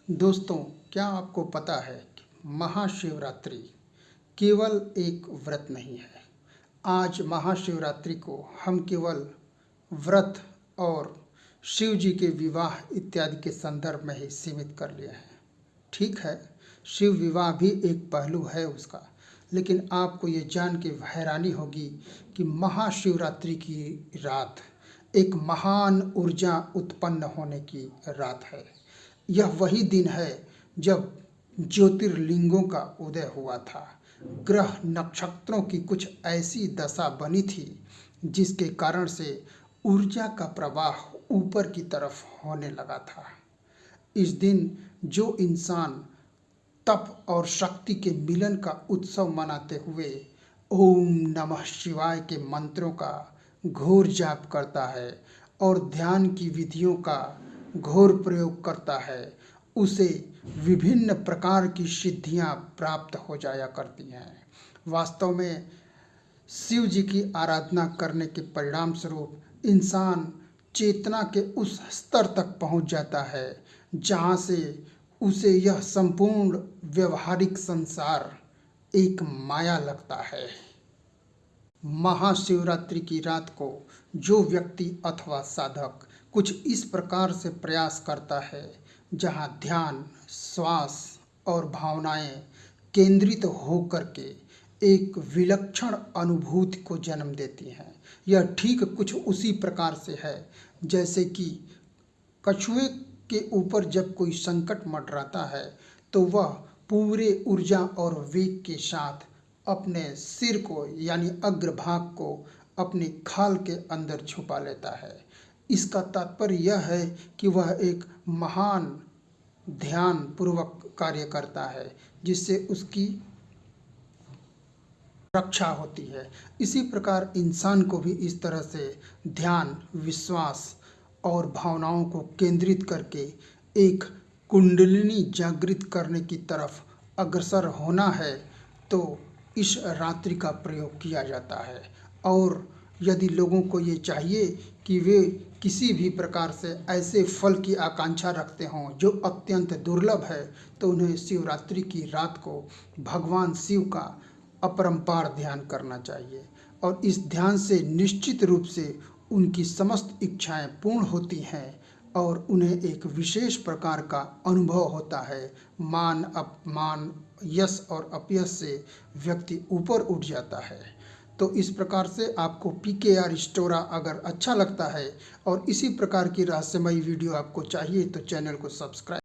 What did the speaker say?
दोस्तों, क्या आपको पता है कि महाशिवरात्रि केवल एक व्रत नहीं है। आज महाशिवरात्रि को हम केवल व्रत और शिव जी के विवाह इत्यादि के संदर्भ में ही सीमित कर लिए हैं। ठीक है, शिव विवाह भी एक पहलू है उसका, लेकिन आपको ये जान के हैरानी होगी कि महाशिवरात्रि की रात एक महान ऊर्जा उत्पन्न होने की रात है। यह वही दिन है जब ज्योतिर्लिंगों का उदय हुआ था। ग्रह नक्षत्रों की कुछ ऐसी दशा बनी थी जिसके कारण से ऊर्जा का प्रवाह ऊपर की तरफ होने लगा था। इस दिन जो इंसान तप और शक्ति के मिलन का उत्सव मनाते हुए ओम नमः शिवाय के मंत्रों का घोर जाप करता है और ध्यान की विधियों का घोर प्रयोग करता है, उसे विभिन्न प्रकार की सिद्धियां प्राप्त हो जाया करती हैं। वास्तव में शिव जी की आराधना करने के परिणाम स्वरूप इंसान चेतना के उस स्तर तक पहुंच जाता है जहां से उसे यह संपूर्ण व्यवहारिक संसार एक माया लगता है। महाशिवरात्रि की रात को जो व्यक्ति अथवा साधक कुछ इस प्रकार से प्रयास करता है जहां ध्यान, श्वास और भावनाएं केंद्रित होकर के एक विलक्षण अनुभूति को जन्म देती हैं। यह ठीक कुछ उसी प्रकार से है जैसे कि कछुए के ऊपर जब कोई संकट मंडराता है तो वह पूरे ऊर्जा और वेग के साथ अपने सिर को यानी अग्रभाग को अपनी खाल के अंदर छुपा लेता है। इसका तात्पर्य यह है कि वह एक महान ध्यान पूर्वक कार्य करता है जिससे उसकी रक्षा होती है। इसी प्रकार इंसान को भी इस तरह से ध्यान, विश्वास और भावनाओं को केंद्रित करके एक कुंडलिनी जागृत करने की तरफ अग्रसर होना है तो इस रात्रि का प्रयोग किया जाता है। और यदि लोगों को ये चाहिए कि वे किसी भी प्रकार से ऐसे फल की आकांक्षा रखते हों जो अत्यंत दुर्लभ है तो उन्हें शिवरात्रि की रात को भगवान शिव का अपरंपार ध्यान करना चाहिए और इस ध्यान से निश्चित रूप से उनकी समस्त इच्छाएं पूर्ण होती हैं और उन्हें एक विशेष प्रकार का अनुभव होता है। मान अपमान, यश और अपयश से व्यक्ति ऊपर उठ जाता है। तो इस प्रकार से आपको PKR स्टोरा अगर अच्छा लगता है और इसी प्रकार की रहस्यमयी वीडियो आपको चाहिए तो चैनल को सब्सक्राइब